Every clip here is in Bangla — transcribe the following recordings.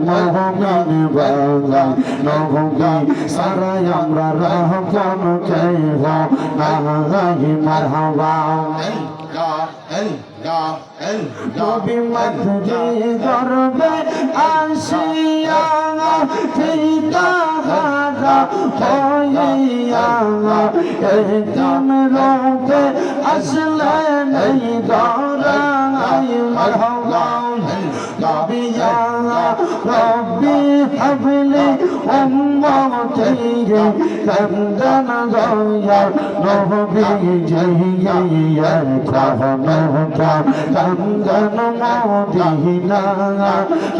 মুমিন বাংলায় নবী সারাই আমরা রহমন কে হো নাই মারহাবা নবী মদরে দরবে আসিয়া ফিদাহারা হইয়া এতিম রূপে আসলে নেই দরাই মারহাবা নবী ইয়া রব্বি হাবলি উম্মতি কান্দন গয়া নবী জহিয়া কাহনতা কান্দন মদিনা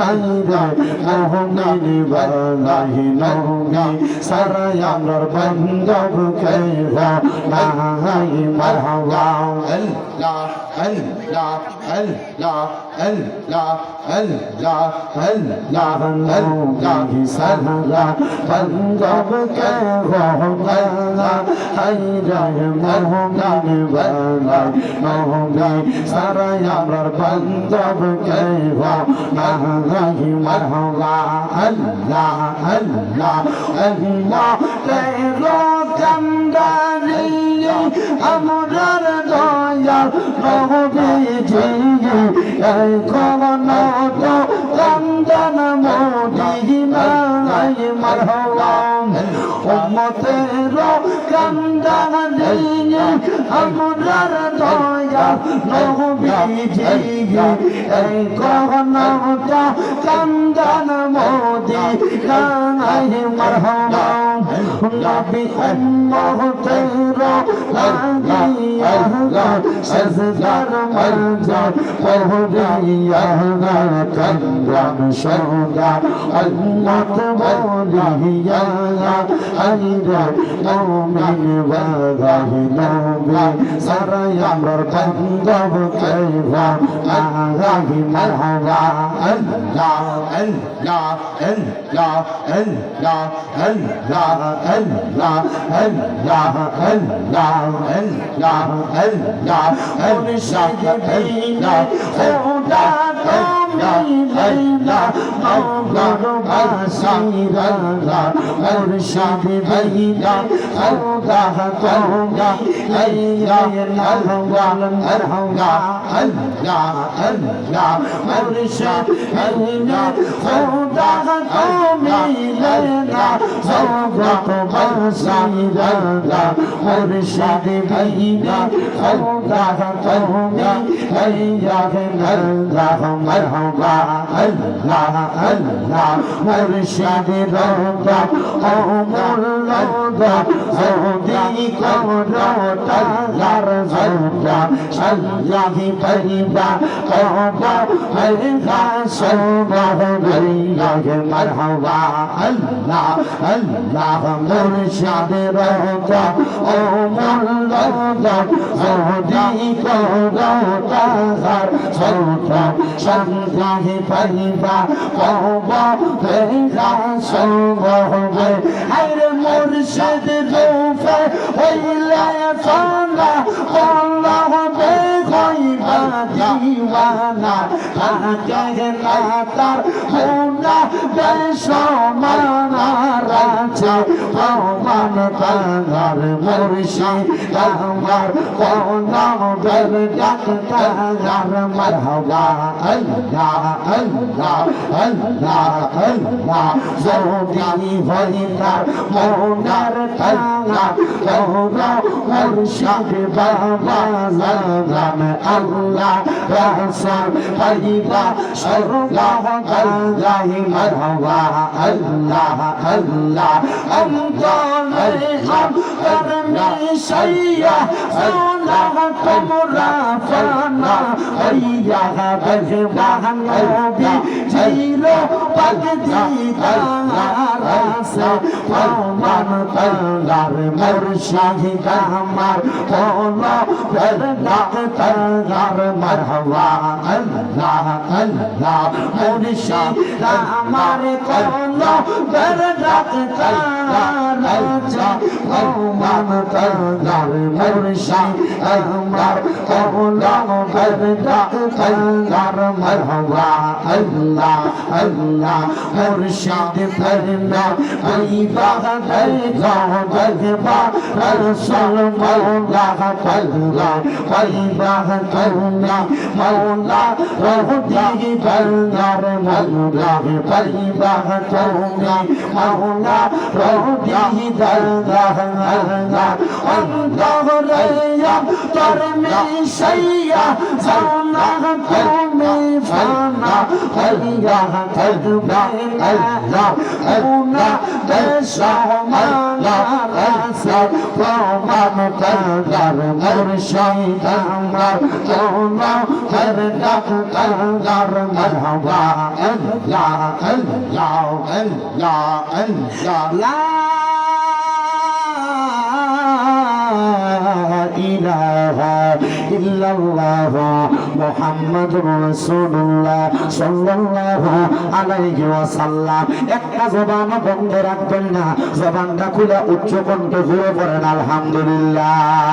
আইরে মুমিন বাংলায় নবী সারাই আমরার বান্ধব কে হো নাই মারহাবা আল্লাহ আল্লাহ আল্লাহ আল্লাহ আল্লাহ আল্লাহ আল্লাহ সারা বান্ধব কে হো আইরে মুমিন বাংলায় নবী সারাই আমরার বান্ধব কে হো নাই মারহাবা আল্লাহ আল্লাহ আল্লাহ তেরো কান্দারি আমরার দয়াল নবীজি এই কোন তো কান্দন মদিনা মারহাবা উম্মতের কান্দন দিয়ে আমরার দয়াল নবীজি এই কোন তো কান্দন মদিনা মারহাবা নবী উম্মতের লাগিয়া সজদার মঞ্জা পহরিয়া কান্দন সদা উম্মত বলিয়া আইরে মুমিন বাগাহি নবী সারাই আমরার বান্ধব কে হো নাই মারহাবা আল্লাহ আল্লাহ আল্লাহ আল্লাহ আল্লাহ আল্লাহ আল্লাহ আল্লাহ আল্লাহ আল্লাহ মুর্শিদ বিনা খোদা মিলেনা মগর বাসিরা মুর্শিদ বিনা খোদা মিলেনা মারহাবা আল্লাহ আল্লাহ মুর্শিদ বিনা খোদা মিলেনা জগত বাসিরা মুর্শিদ বিনা খোদা মিলেনা মারহাবা আল্লাহ আল্লাহ মুর্শিদ রওজা ও মুর্শিদ যদি করো তার জোজা সাল্লাহি পরিবা কবা হইগা সোবাহ গইয়া মারহাবা আল্লাহ আল্লাহ মুর্শিদ রওজা ও মুর্শিদ যদি করো তার জোজা সাল্লাহি পরিবা কবা হইগা সোবাহ হায়রে মুর্শিদ রূপে হইলে সোনা আল্লাহ বে কইবা দিওয়ানা কাকে না তার গুনা বেশমানা রাছে প্রমাণ তার মুর্শিদ আমার কোন বের ডাক তার মারহাবা আল্লাহ আল্লাহ আল্লাহ আল্লাহ যদি হয় তার মনের তাঙা তোরা মুর্শিদ বাবা জানান আল্লাহ রাসূল পাইবা স্বর্গ গাই মারহাবা আল্লাহ আল্লাহ অন্তরে করমি সাইয়া সোনা তোমরা ফানা হইয়া বেজবান নবী ছিল পাগদিতা রাসে প্রমাণ তার মুর্শিদ আমার বলো ডাক তার মারহাবা আল্লাহ আল্লাহ মুর্শিদ আমার বলো ডাক তার প্রমাণ তার কাঙ্গার মুর্শিদ আমার কলম বরকত কাঙ্গার মারহাবা আল্লাহ আল্লাহ মুর্শিদ ফরমা ওই বাহাদুর জগবা রসুল মওলা পাল্লা ওই বাহাদুর মওলা রহদি কাঙ্গার মওলা ওই বাহাদুর মওলা রহদি কাঙ্গার অন্তরে তোর মিশাইয়া জানা তুমি ফানা হইয়া থাকবে আল্লাহ উনা দেশমালা রাসে প্রমাণ কাঙ্গার মুর্শিদ আমার কোনা ফরকাত কাঙ্গার মারহাবা আল্লাহ আল্লাহ আল্লাহ আল্লাহ ইলাহা ইল্লাল্লাহ মুহাম্মাদুর রাসূলুল্লাহ সাল্লাল্লাহু আলাইহি ওয়াসাল্লাম একটা জবান বন্ধ রাখবেন না জবানটা খুলে উচ্চ কণ্ঠে জোরে পড়েন আলহামদুলিল্লাহ।